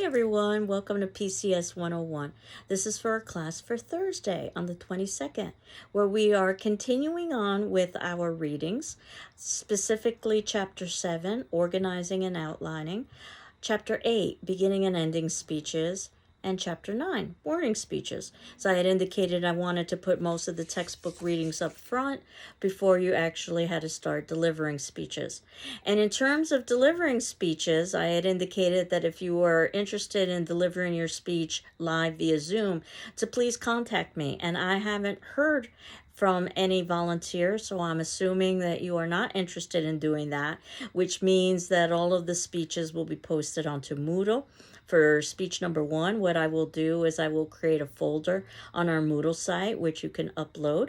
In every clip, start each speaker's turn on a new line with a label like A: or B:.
A: Hi everyone, welcome to PCS 101. This is for our class for Thursday on the 22nd, where we are continuing on with our readings, specifically Chapter 7, Organizing and Outlining, Chapter 8, Beginning and Ending Speeches, and Chapter 9, Warning Speeches. So I had indicated I wanted to put most of the textbook readings up front before you actually had to start delivering speeches. And in terms of delivering speeches, I had indicated that if you were interested in delivering your speech live via Zoom, to please contact me. And I haven't heard from any volunteers, so I'm assuming that you are not interested in doing that, which means that all of the speeches will be posted onto Moodle. For speech number 1, what I will do is I will create a folder on our Moodle site, which you can upload.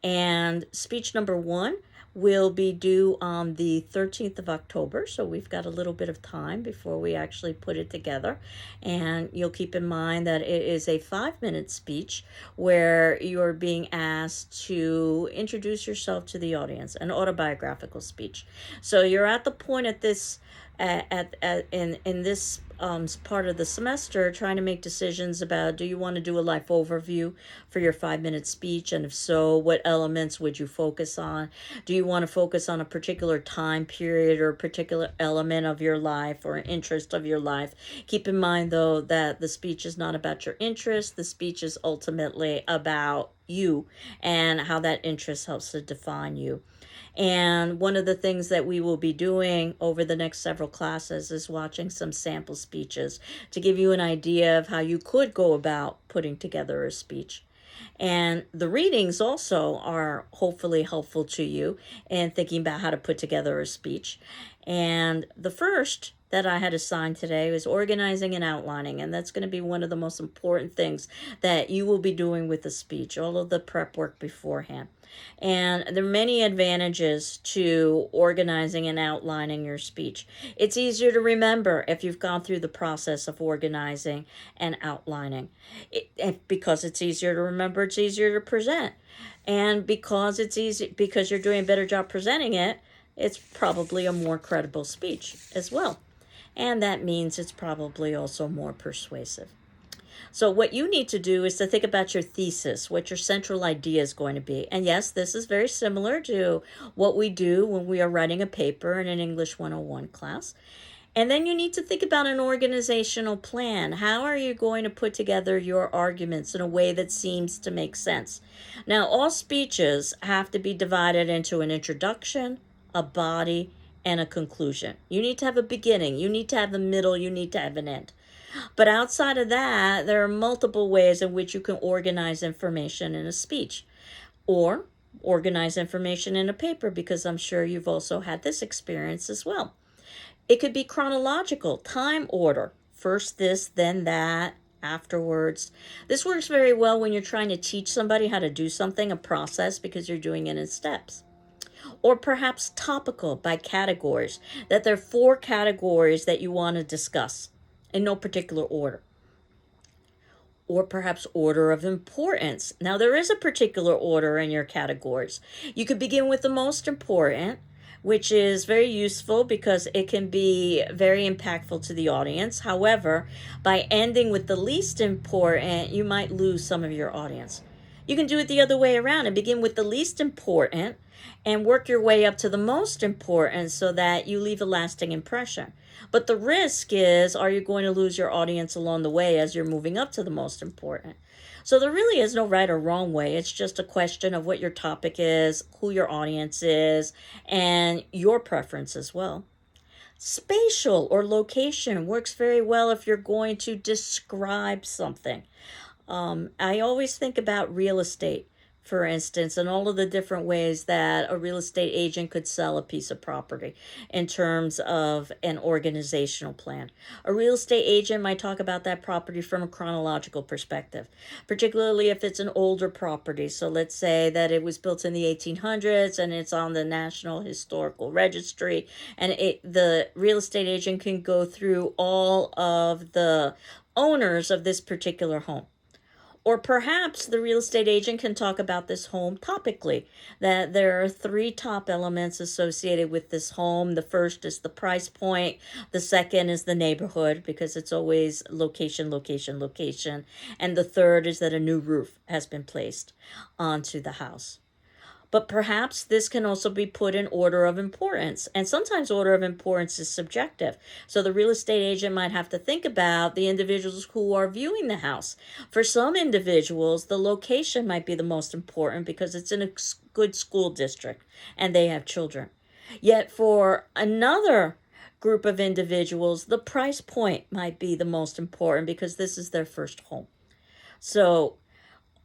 A: And speech number 1 will be due on the 13th of October, so we've got a little bit of time before we actually put it together. And you'll keep in mind that it is a 5-minute speech where you're being asked to introduce yourself to the audience, an autobiographical speech. So you're at the point at this in this part of the semester trying to make decisions about, do you want to do a life overview for your 5-minute speech, and if so, what elements would you focus on? Do you want to focus on a particular time period or a particular element of your life or an interest of your life? Keep in mind though that the speech is not about your interest. The speech is ultimately about you and how that interest helps to define you. And one of the things that we will be doing over the next several classes is watching some sample speeches to give you an idea of how you could go about putting together a speech. And the readings also are hopefully helpful to you in thinking about how to put together a speech. And the first that I had assigned today was organizing and outlining, and that's going to be one of the most important things that you will be doing with the speech, all of the prep work beforehand. And there are many advantages to organizing and outlining your speech. It's easier to remember if you've gone through the process of organizing and outlining. Because it's easier to remember, it's easier to present. And because it's easy, because you're doing a better job presenting it, it's probably a more credible speech as well. And that means it's probably also more persuasive. So what you need to do is to think about your thesis, what your central idea is going to be. And yes, this is very similar to what we do when we are writing a paper in an English 101 class. And then you need to think about an organizational plan. How are you going to put together your arguments in a way that seems to make sense? Now, all speeches have to be divided into an introduction, a body, and a conclusion. You need to have a beginning, you need to have a middle, you need to have an end. But outside of that, there are multiple ways in which you can organize information in a speech, or organize information in a paper, because I'm sure you've also had this experience as well. It could be chronological, time order. First this, then that, afterwards. This works very well when you're trying to teach somebody how to do something, a process, because you're doing it in steps. Or perhaps topical, by categories, that there are 4 categories that you want to discuss in no particular order. Or perhaps order of importance. Now, there is a particular order in your categories. You could begin with the most important, which is very useful because it can be very impactful to the audience. However, by ending with the least important, you might lose some of your audience. You can do it the other way around and begin with the least important and work your way up to the most important so that you leave a lasting impression. But the risk is, are you going to lose your audience along the way as you're moving up to the most important? So there really is no right or wrong way. It's just a question of what your topic is, who your audience is, and your preference as well. Spatial or location works very well if you're going to describe something. I always think about real estate, for instance, and all of the different ways that a real estate agent could sell a piece of property in terms of an organizational plan. A real estate agent might talk about that property from a chronological perspective, particularly if it's an older property. So let's say that it was built in the 1800s and it's on the National Historical Registry, and the real estate agent can go through all of the owners of this particular home. Or perhaps the real estate agent can talk about this home topically, that there are three top elements associated with this home. The first is the price point. The second is the neighborhood, because it's always location, location, location. And the third is that a new roof has been placed onto the house. But perhaps this can also be put in order of importance. And sometimes order of importance is subjective. So the real estate agent might have to think about the individuals who are viewing the house. For some individuals, the location might be the most important because it's in a good school district and they have children. Yet for another group of individuals, the price point might be the most important because this is their first home. So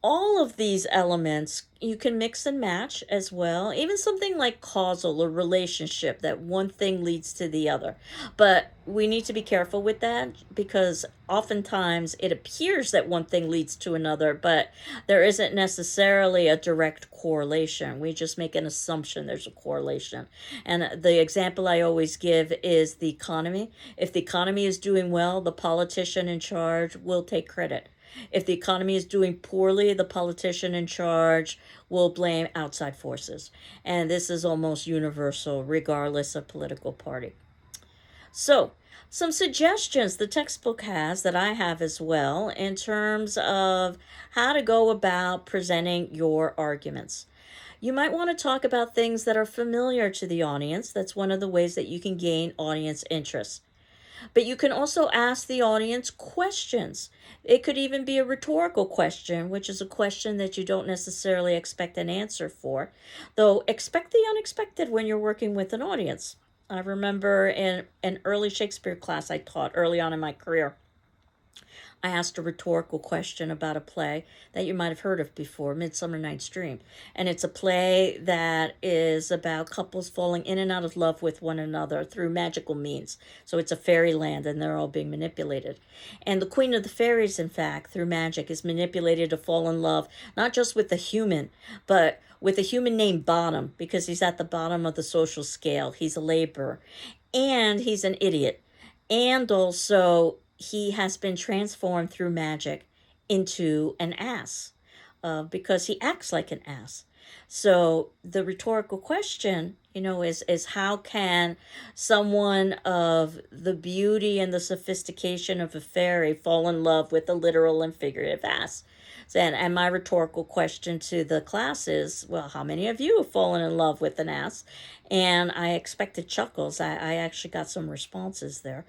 A: all of these elements you can mix and match as well, even something like causal or relationship, that one thing leads to the other. But we need to be careful with that because oftentimes it appears that one thing leads to another, but there isn't necessarily a direct correlation. We just make an assumption there's a correlation. And the example I always give is the economy. If the economy is doing well, the politician in charge will take credit. If the economy is doing poorly, the politician in charge will blame outside forces. And this is almost universal, regardless of political party. So, some suggestions the textbook has that I have as well in terms of how to go about presenting your arguments. You might want to talk about things that are familiar to the audience. That's one of the ways that you can gain audience interest. But you can also ask the audience questions. It could even be a rhetorical question, which is a question that you don't necessarily expect an answer for. Though expect the unexpected when you're working with an audience. I remember in an early Shakespeare class I taught early on in my career, I asked a rhetorical question about a play that you might have heard of before, Midsummer Night's Dream. And it's a play that is about couples falling in and out of love with one another through magical means. So it's a fairyland and they're all being manipulated. And the queen of the fairies, in fact, through magic, is manipulated to fall in love, not just with a human, but with a human named Bottom, because he's at the bottom of the social scale. He's a laborer. And he's an idiot. And also, he has been transformed through magic into an ass because he acts like an ass. So the rhetorical question, is how can someone of the beauty and the sophistication of a fairy fall in love with a literal and figurative ass? And my rhetorical question to the class is, well, how many of you have fallen in love with an ass? And I expected chuckles. I actually got some responses there,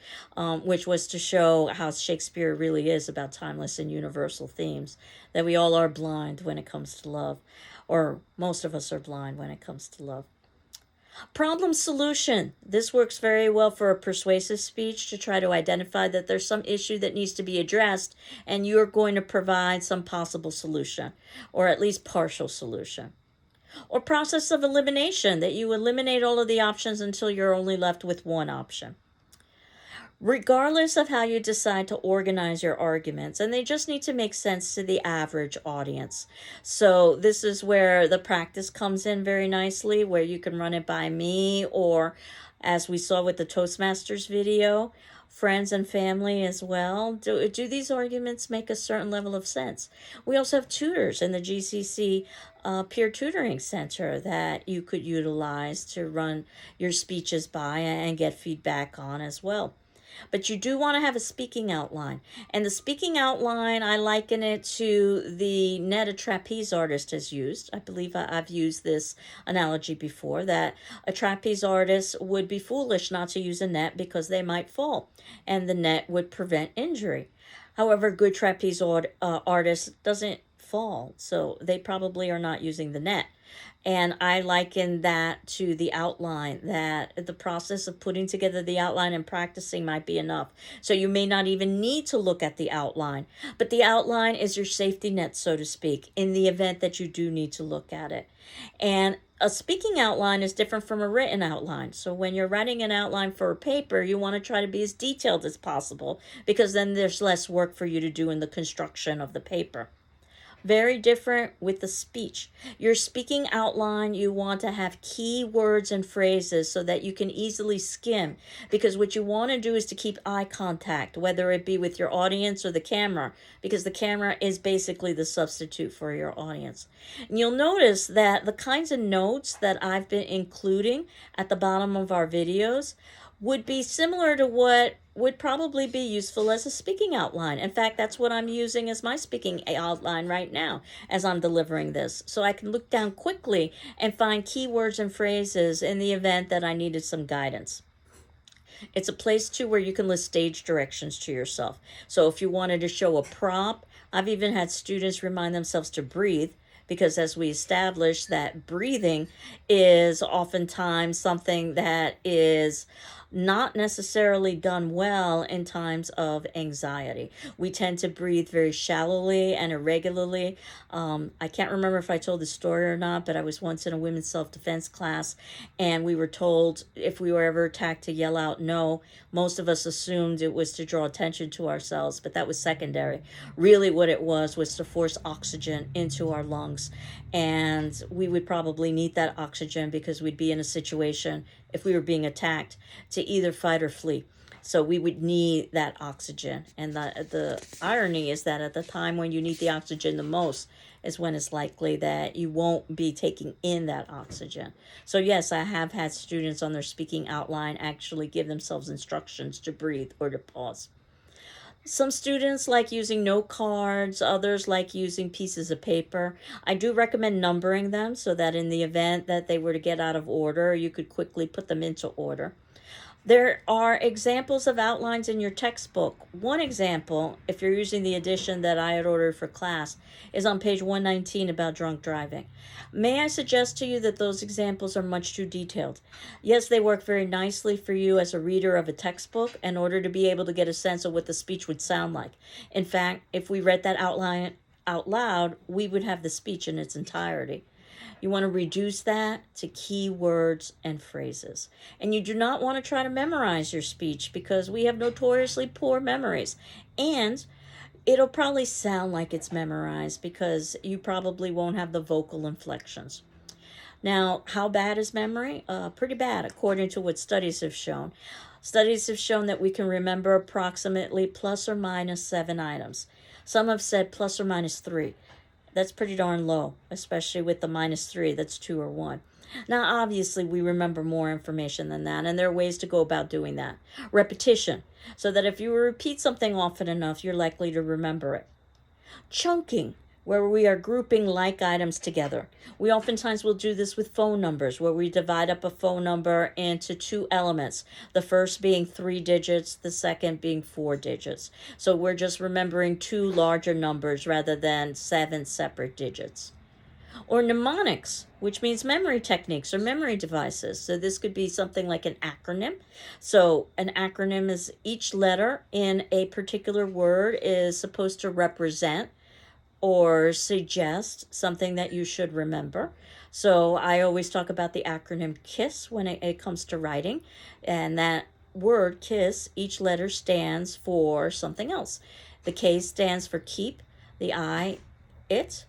A: which was to show how Shakespeare really is about timeless and universal themes, that we all are blind when it comes to love, or most of us are blind when it comes to love. Problem solution. This works very well for a persuasive speech to try to identify that there's some issue that needs to be addressed and you're going to provide some possible solution or at least partial solution. Or process of elimination, that you eliminate all of the options until you're only left with one option. Regardless of how you decide to organize your arguments, and they just need to make sense to the average audience. So this is where the practice comes in very nicely, where you can run it by me, or as we saw with the Toastmasters video, friends and family as well. Do these arguments make a certain level of sense? We also have tutors in the GCC peer tutoring center that you could utilize to run your speeches by and get feedback on as well. But you do want to have a speaking outline. And the speaking outline, I liken it to the net a trapeze artist has used. I believe I've used this analogy before, that a trapeze artist would be foolish not to use a net because they might fall, and the net would prevent injury. However, a good trapeze artist doesn't fall, so they probably are not using the net. And I liken that to the outline, that the process of putting together the outline and practicing might be enough. So you may not even need to look at the outline, but the outline is your safety net, so to speak, in the event that you do need to look at it. And a speaking outline is different from a written outline. So when you're writing an outline for a paper, you want to try to be as detailed as possible because then there's less work for you to do in the construction of the paper. Very different with the speech. Your speaking outline, you want to have key words and phrases so that you can easily skim, because what you want to do is to keep eye contact, whether it be with your audience or the camera, because the camera is basically the substitute for your audience. And you'll notice that the kinds of notes that I've been including at the bottom of our videos would be similar to what would probably be useful as a speaking outline. In fact, that's what I'm using as my speaking outline right now as I'm delivering this. So I can look down quickly and find keywords and phrases in the event that I needed some guidance. It's a place too where you can list stage directions to yourself. So if you wanted to show a prop, I've even had students remind themselves to breathe, because as we established that breathing is oftentimes something that is not necessarily done well in times of anxiety. We tend to breathe very shallowly and irregularly. I can't remember if I told the story or not, but I was once in a women's self-defense class, and we were told if we were ever attacked to yell out no. Most of us assumed it was to draw attention to ourselves, but that was secondary. Really what it was to force oxygen into our lungs, and we would probably need that oxygen because we'd be in a situation, if we were being attacked, to either fight or flee. So we would need that oxygen. And the irony is that at the time when you need the oxygen the most is when it's likely that you won't be taking in that oxygen. So yes, I have had students on their speaking outline actually give themselves instructions to breathe or to pause. Some students like using note cards, others like using pieces of paper. I do recommend numbering them so that in the event that they were to get out of order, you could quickly put them into order. There are examples of outlines in your textbook. One example, if you're using the edition that I had ordered for class, is on page 119 about drunk driving. May I suggest to you that those examples are much too detailed? Yes, they work very nicely for you as a reader of a textbook in order to be able to get a sense of what the speech would sound like. In fact, if we read that outline out loud, we would have the speech in its entirety. You want to reduce that to key words and phrases. And you do not want to try to memorize your speech, because we have notoriously poor memories. And it'll probably sound like it's memorized because you probably won't have the vocal inflections. Now, how bad is memory? Pretty bad, according to what studies have shown. Studies have shown that we can remember approximately plus or minus 7 items. Some have said plus or minus 3. That's pretty darn low, especially with the -3, that's 2 or 1. Now, obviously, we remember more information than that, and there are ways to go about doing that. Repetition, so that if you repeat something often enough, you're likely to remember it. Chunking, where we are grouping like items together. We oftentimes will do this with phone numbers, where we divide up a phone number into 2 elements, the first being 3 digits, the second being 4 digits. So we're just remembering 2 larger numbers rather than 7 separate digits. Or mnemonics, which means memory techniques or memory devices. So this could be something like an acronym. So an acronym is each letter in a particular word is supposed to represent or suggest something that you should remember. So I always talk about the acronym KISS when it comes to writing. And that word KISS, each letter stands for something else. The K stands for keep, the I, it,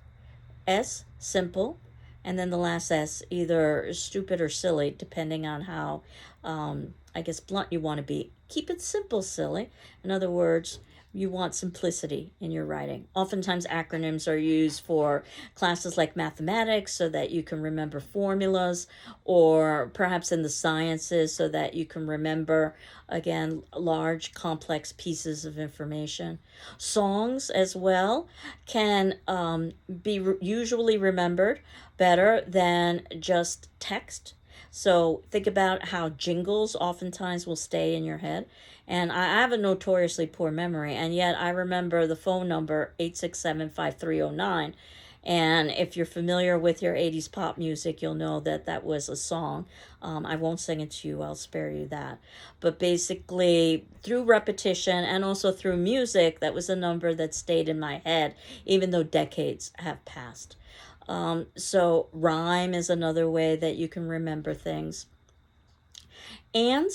A: S, simple, and then the last S, either stupid or silly, depending on how, blunt you want to be. Keep it simple, silly. In other words, you want simplicity in your writing. Oftentimes acronyms are used for classes like mathematics so that you can remember formulas, or perhaps in the sciences so that you can remember, again, large complex pieces of information. Songs as well can be usually remembered better than just text. So think about how jingles oftentimes will stay in your head. And I have a notoriously poor memory, and yet I remember the phone number 867-5309. And if you're familiar with your 80s pop music, you'll know that that was a song. I won't sing it to you, I'll spare you that. But basically, through repetition and also through music, that was a number that stayed in my head, even though decades have passed. So rhyme is another way that you can remember things. And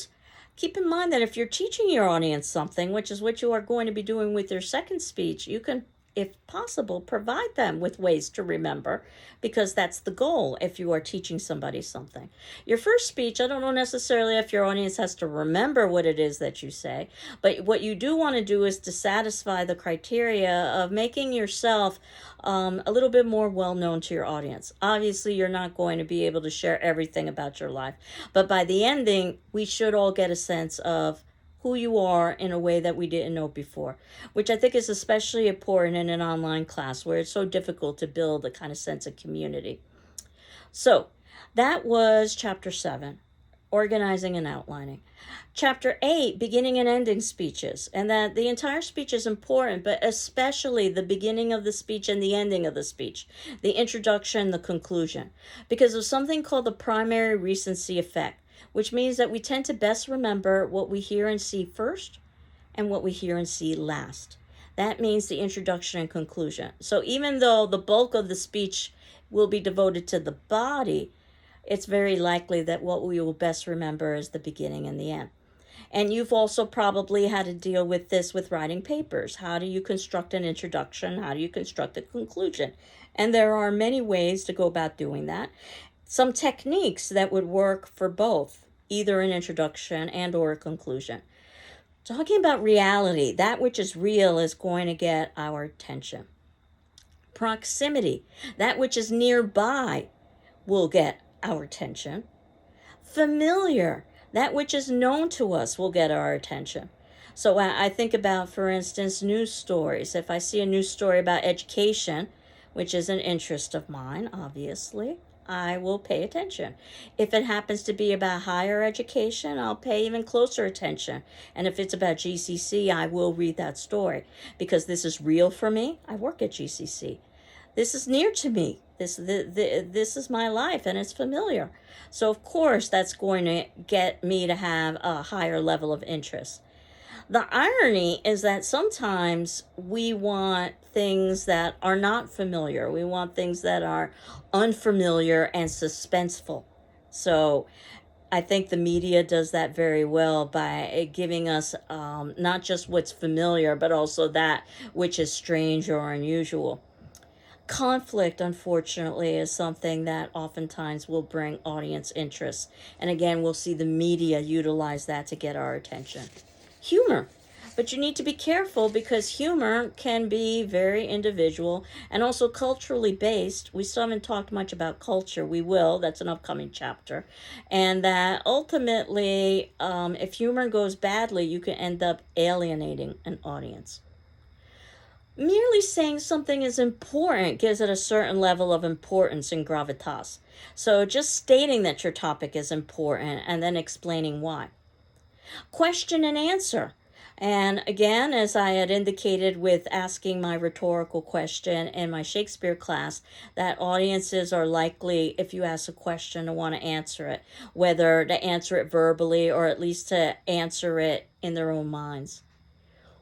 A: keep in mind that if you're teaching your audience something, which is what you are going to be doing with your second speech, you can if possible, provide them with ways to remember, because that's the goal if you are teaching somebody something. Your first speech, I don't know necessarily if your audience has to remember what it is that you say, but what you do want to do is to satisfy the criteria of making yourself a little bit more well known to your audience. Obviously, you're not going to be able to share everything about your life, but by the ending, we should all get a sense of who you are in a way that we didn't know before, which I think is especially important in an online class where it's so difficult to build a kind of sense of community. So that was chapter 7, organizing and outlining. Chapter 8, beginning and ending speeches, and that the entire speech is important, but especially the beginning of the speech and the ending of the speech, the introduction, the conclusion, because of something called the primary recency effect, which means that we tend to best remember what we hear and see first and what we hear and see last. That means the introduction and conclusion. So even though the bulk of the speech will be devoted to the body, it's very likely that what we will best remember is the beginning and the end. And you've also probably had to deal with this with writing papers. How do you construct an introduction? How do you construct a conclusion? And there are many ways to go about doing that. Some techniques that would work for both, either an introduction and or a conclusion. Talking about reality, that which is real is going to get our attention. Proximity, that which is nearby, will get our attention. Familiar, that which is known to us, will get our attention. So I think about, for instance, news stories. If I see a news story about education, which is an interest of mine, obviously, I will pay attention. If it happens to be about higher education, I'll pay even closer attention. And if it's about GCC, I will read that story because this is real for me. I work at GCC. This is near to me. This is my life, and it's familiar. So of course that's going to get me to have a higher level of interest. The irony is that sometimes we want things that are not familiar. We want things that are unfamiliar and suspenseful. So I think the media does that very well by giving us not just what's familiar, but also that which is strange or unusual. Conflict, unfortunately, is something that oftentimes will bring audience interest. And again, we'll see the media utilize that to get our attention. Humor. But you need to be careful because humor can be very individual and also culturally based. We still haven't talked much about culture. We will. That's an upcoming chapter. And that ultimately, if humor goes badly, you can end up alienating an audience. Merely saying something is important gives it a certain level of importance and gravitas. So just stating that your topic is important and then explaining why. Question and answer. And again, as I had indicated with asking my rhetorical question in my Shakespeare class, that audiences are likely, if you ask a question, to want to answer it, whether to answer it verbally or at least to answer it in their own minds.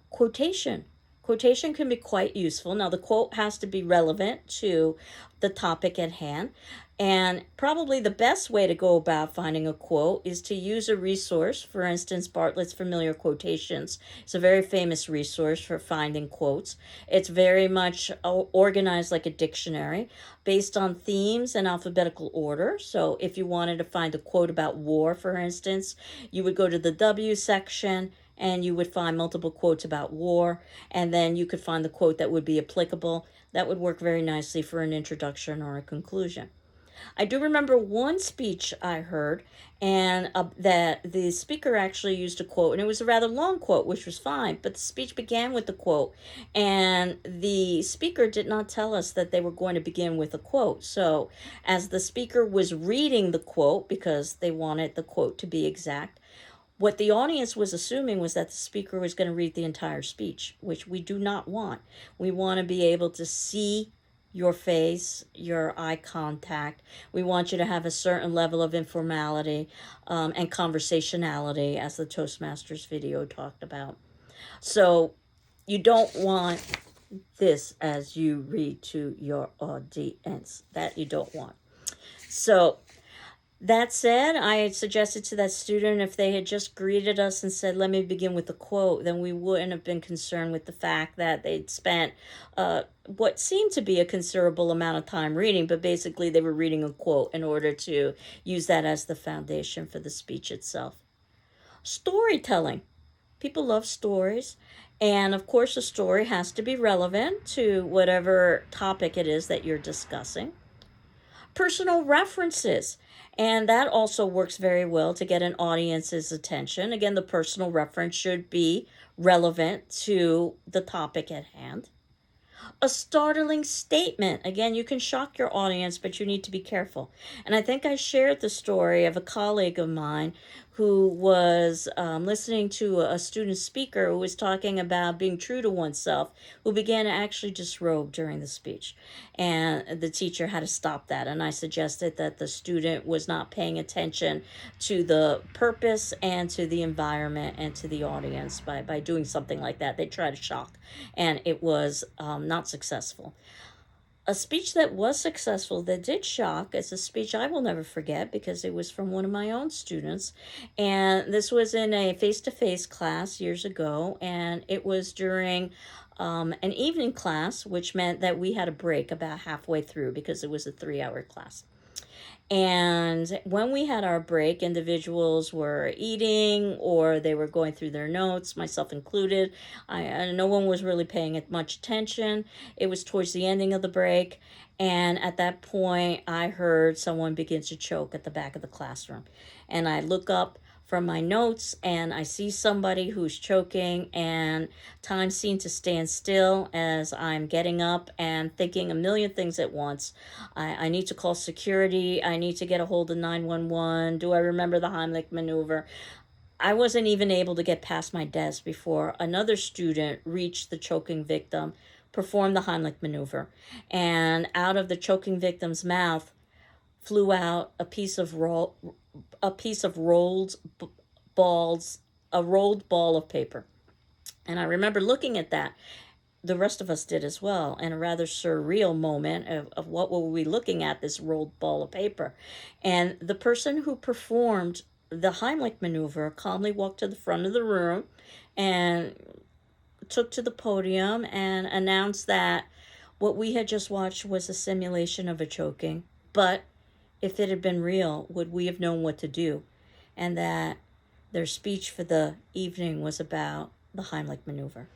A: Quotation. Quotation can be quite useful. Now, the quote has to be relevant to the topic at hand. And probably the best way to go about finding a quote is to use a resource. For instance, Bartlett's Familiar Quotations. It's a very famous resource for finding quotes. It's very much organized like a dictionary based on themes and alphabetical order. So if you wanted to find a quote about war, for instance, you would go to the W section and you would find multiple quotes about war, and then you could find the quote that would be applicable. That would work very nicely for an introduction or a conclusion. I do remember one speech I heard, and that the speaker actually used a quote, and it was a rather long quote, which was fine, but the speech began with the quote, and the speaker did not tell us that they were going to begin with a quote. So as the speaker was reading the quote, because they wanted the quote to be exact, what the audience was assuming was that the speaker was going to read the entire speech, which we do not want. We want to be able to see your face, your eye contact. We want you to have a certain level of informality and conversationality, as the Toastmasters video talked about. So you don't want this as you read to your audience. That you don't want. So That said, I had suggested to that student if they had just greeted us and said, "Let me begin with a quote," then we wouldn't have been concerned with the fact that they'd spent what seemed to be a considerable amount of time reading, but basically they were reading a quote in order to use that as the foundation for the speech itself. Storytelling. People love stories. And of course, a story has to be relevant to whatever topic it is that you're discussing. Personal references. And that also works very well to get an audience's attention. Again, the personal reference should be relevant to the topic at hand. A startling statement. Again, you can shock your audience, but you need to be careful. And I think I shared the story of a colleague of mine who was listening to a student speaker who was talking about being true to oneself, who began to actually disrobe during the speech. And the teacher had to stop that. And I suggested that the student was not paying attention to the purpose and to the environment and to the audience by doing something like that. They try to shock, and it was not successful. A speech that was successful, that did shock, is a speech I will never forget because it was from one of my own students. And this was in a face-to-face class years ago, and it was during an evening class, which meant that we had a break about halfway through because it was a 3-hour class. And when we had our break, individuals were eating or they were going through their notes, myself included. No one was really paying much attention. It was towards the ending of the break. And at that point, I heard someone begin to choke at the back of the classroom. And I look up from my notes and I see somebody who's choking, and time seemed to stand still as I'm getting up and thinking a million things at once. I need to call security. I need to get a hold of 911. Do I remember the Heimlich maneuver? I wasn't even able to get past my desk before another student reached the choking victim, performed the Heimlich maneuver, and out of the choking victim's mouth flew out a piece of rolled balls, a rolled ball of paper. And I remember looking at that. The rest of us did as well, and a rather surreal moment of what were we looking at, this rolled ball of paper. And the person who performed the Heimlich maneuver calmly walked to the front of the room and took to the podium and announced that what we had just watched was a simulation of a choking, but if it had been real, would we have known what to do? And that their speech for the evening was about the Heimlich maneuver.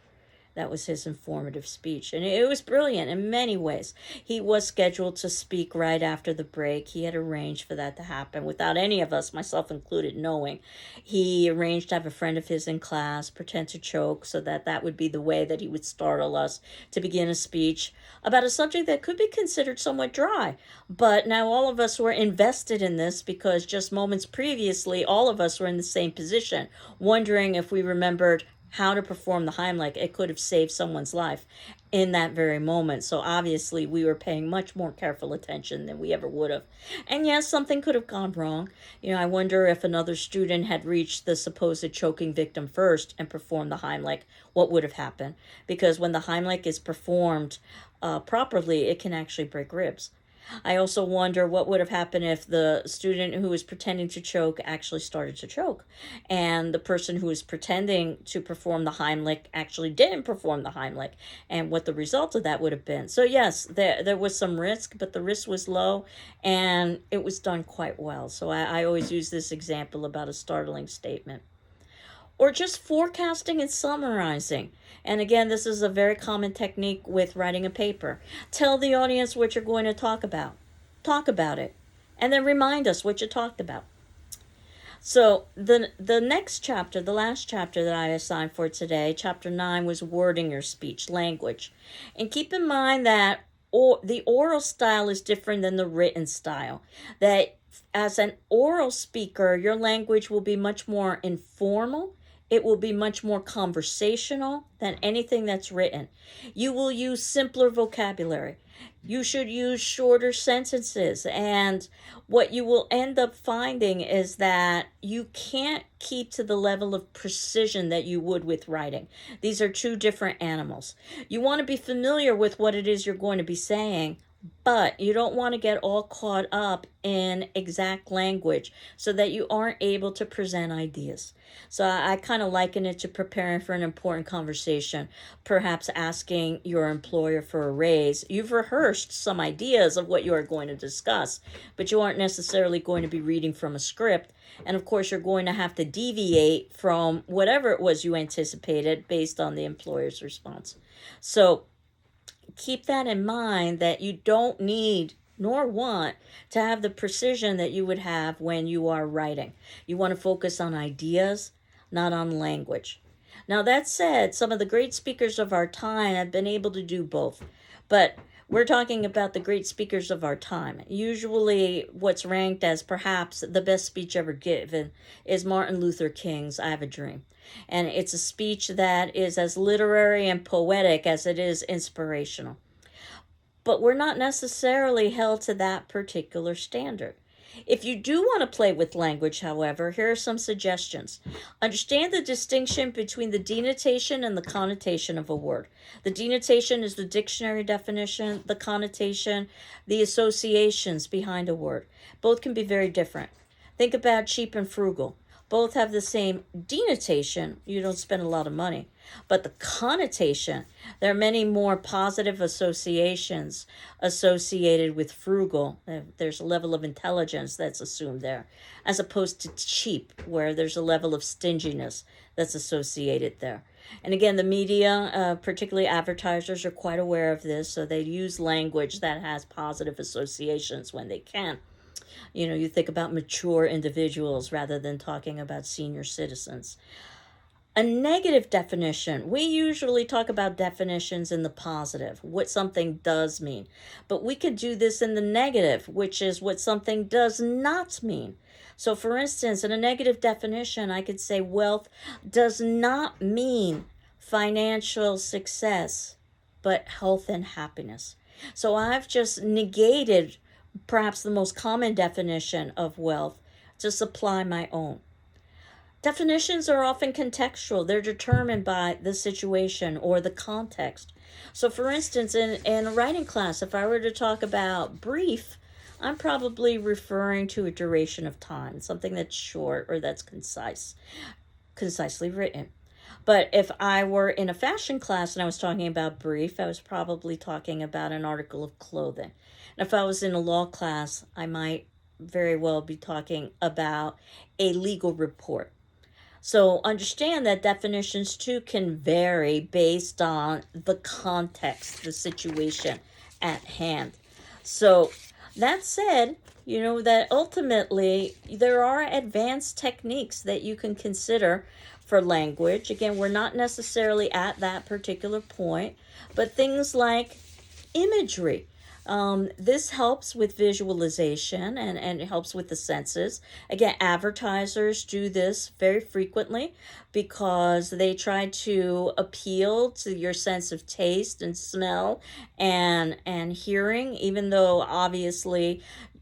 A: That was his informative speech. And it was brilliant in many ways. He was scheduled to speak right after the break. He had arranged for that to happen without any of us, myself included, knowing. He arranged to have a friend of his in class pretend to choke so that that would be the way that he would startle us to begin a speech about a subject that could be considered somewhat dry. But now all of us were invested in this because just moments previously, all of us were in the same position, wondering if we remembered how to perform the Heimlich. It could have saved someone's life in that very moment. So obviously we were paying much more careful attention than we ever would have. And yes, something could have gone wrong. I wonder if another student had reached the supposed choking victim first and performed the Heimlich, what would have happened? Because when the Heimlich is performed properly, it can actually break ribs. I also wonder what would have happened if the student who was pretending to choke actually started to choke, and the person who was pretending to perform the Heimlich actually didn't perform the Heimlich, and what the result of that would have been. So yes, there was some risk, but the risk was low, and it was done quite well. So I always use this example about a startling statement. Or just forecasting and summarizing. And again, this is a very common technique with writing a paper. Tell the audience what you're going to talk about. Talk about it. And then remind us what you talked about. So the next chapter, the last chapter that I assigned for today, chapter 9, was wording your speech, language. And keep in mind that the oral style is different than the written style. That as an oral speaker, your language will be much more informal. It will be much more conversational than anything that's written. You will use simpler vocabulary. You should use shorter sentences. And what you will end up finding is that you can't keep to the level of precision that you would with writing. These are two different animals. You want to be familiar with what it is you're going to be saying, But you don't want to get all caught up in exact language so that you aren't able to present ideas. So I kind of liken it to preparing for an important conversation, perhaps asking your employer for a raise. You've rehearsed some ideas of what you are going to discuss, but you aren't necessarily going to be reading from a script. And of course, you're going to have to deviate from whatever it was you anticipated based on the employer's response. So keep that in mind, that you don't need nor want to have the precision that you would have when you are writing. You want to focus on ideas, not on language. Now, that said, some of the great speakers of our time have been able to do both. But we're talking about the great speakers of our time. Usually, what's ranked as perhaps the best speech ever given is Martin Luther King's I Have a Dream. And it's a speech that is as literary and poetic as it is inspirational. But we're not necessarily held to that particular standard. If you do want to play with language, however, here are some suggestions. Understand the distinction between the denotation and the connotation of a word. The denotation is the dictionary definition, the connotation, the associations behind a word. Both can be very different. Think about cheap and frugal. Both have the same denotation, you don't spend a lot of money, but the connotation, there are many more positive associations associated with frugal. There's a level of intelligence that's assumed there, as opposed to cheap, where there's a level of stinginess that's associated there. And again, the media, particularly advertisers, are quite aware of this, so they use language that has positive associations when they can. You think about mature individuals rather than talking about senior citizens. A negative definition, we usually talk about definitions in the positive, what something does mean. But we could do this in the negative, which is what something does not mean. So, for instance, in a negative definition, I could say wealth does not mean financial success, but health and happiness. So I've just negated perhaps the most common definition of wealth to supply my own. Definitions are often contextual. They're determined by the situation or the context. So for instance, in a writing class, if I were to talk about brief, I'm probably referring to a duration of time, something that's short or that's concisely written. But if I were in a fashion class and I was talking about brief, I was probably talking about an article of clothing. And if I was in a law class, I might very well be talking about a legal report. So understand that definitions too can vary based on the context, the situation at hand. So that said, that ultimately there are advanced techniques that you can consider for language. Again, we're not necessarily at that particular point, but things like imagery. This helps with visualization and it helps with the senses. Again, advertisers do this very frequently because they try to appeal to your sense of taste and smell and hearing, even though obviously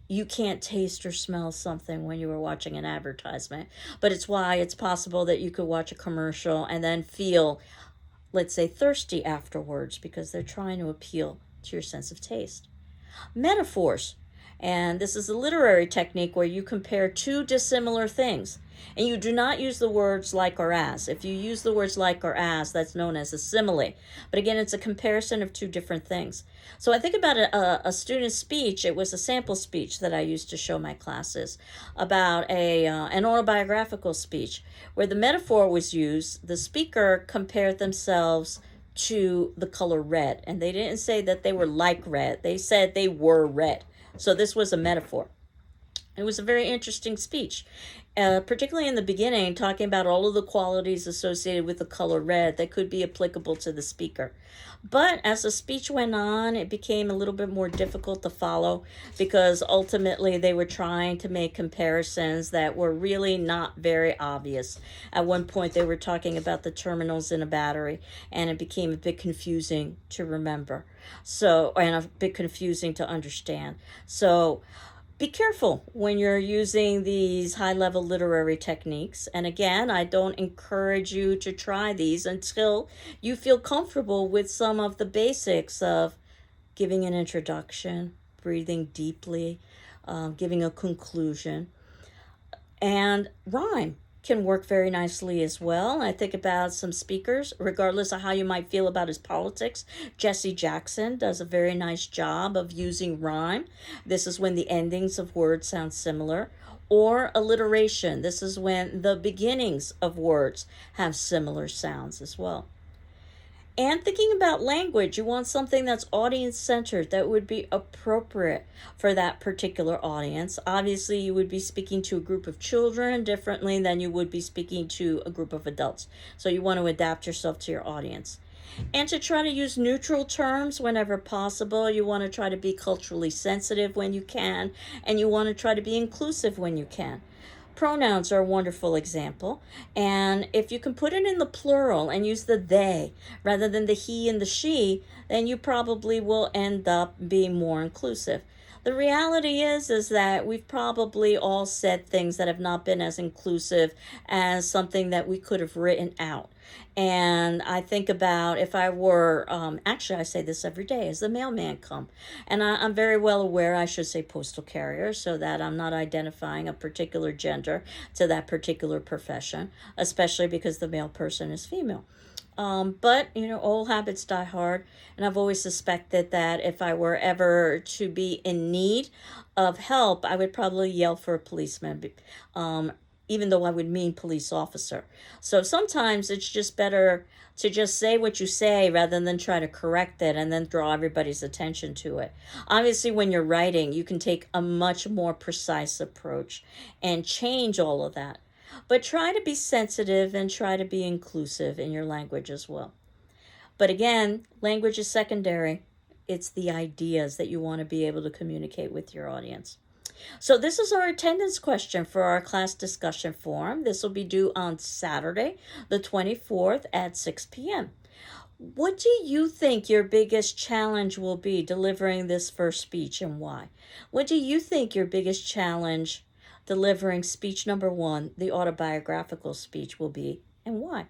A: you can't taste or smell something when you are watching an advertisement. But it's why it's possible that you could watch a commercial and then feel, let's say, thirsty afterwards because they're trying to appeal to your sense of taste. Metaphors. And this is a literary technique where you compare two dissimilar things. And you do not use the words like or as. If you use the words like or as, that's known as a simile. But again, it's a comparison of two different things. So I think about a student's speech. It was a sample speech that I used to show my classes about an autobiographical speech where the metaphor was used. The speaker compared themselves to the color red. And they didn't say that they were like red. They said they were red. So this was a metaphor. It was a very interesting speech, particularly in the beginning, talking about all of the qualities associated with the color red that could be applicable to the speaker. But as the speech went on, it became a little bit more difficult to follow because ultimately they were trying to make comparisons that were really not very obvious. At one point, they were talking about the terminals in a battery, and it became a bit confusing to remember. And a bit confusing to understand. So, be careful when you're using these high-level literary techniques. And again, I don't encourage you to try these until you feel comfortable with some of the basics of giving an introduction, breathing deeply, giving a conclusion. And rhyme can work very nicely as well. I think about some speakers, regardless of how you might feel about his politics. Jesse Jackson does a very nice job of using rhyme. This is when the endings of words sound similar. Or alliteration. This is when the beginnings of words have similar sounds as well. And thinking about language, you want something that's audience centered, that would be appropriate for that particular audience. Obviously, you would be speaking to a group of children differently than you would be speaking to a group of adults. So you want to adapt yourself to your audience. And to try to use neutral terms whenever possible. You want to try to be culturally sensitive when you can, and you want to try to be inclusive when you can. Pronouns are a wonderful example. And if you can put it in the plural and use the they rather than the he and the she, then you probably will end up being more inclusive. The reality is that we've probably all said things that have not been as inclusive as something that we could have written out. And I think about if I were, actually I say this every day, as the mailman come. And I'm very well aware I should say postal carrier so that I'm not identifying a particular gender to that particular profession, especially because the male person is female. But, old habits die hard. And I've always suspected that if I were ever to be in need of help, I would probably yell for a policeman, even though I would mean police officer. So sometimes it's just better to just say what you say rather than try to correct it and then draw everybody's attention to it. Obviously, when you're writing, you can take a much more precise approach and change all of that. But try to be sensitive and try to be inclusive in your language as well. But again, language is secondary. It's the ideas that you want to be able to communicate with your audience. So this is our attendance question for our class discussion forum. This will be due on Saturday, the 24th at 6 p.m. What do you think your biggest challenge will be delivering this first speech, and why? What do you think your biggest challenge delivering speech number 1, the autobiographical speech, will be, and why?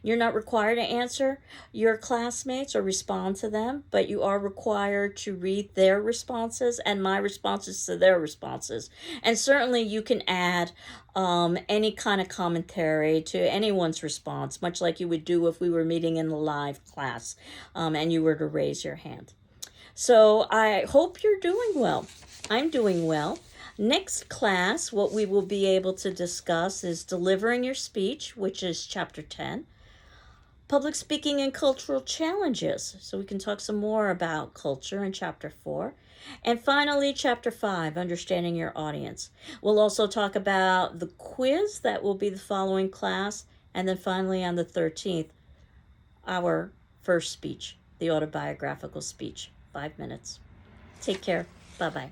A: You're not required to answer your classmates or respond to them, but you are required to read their responses and my responses to their responses. And certainly you can add any kind of commentary to anyone's response, much like you would do if we were meeting in the live class and you were to raise your hand. So I hope you're doing well. I'm doing well. Next class, what we will be able to discuss is delivering your speech, which is chapter 10. Public speaking and cultural challenges. So we can talk some more about culture in chapter 4. And finally, chapter 5, understanding your audience. We'll also talk about the quiz that will be the following class. And then finally, on the 13th, our first speech, the autobiographical speech, 5 minutes. Take care. Bye-bye.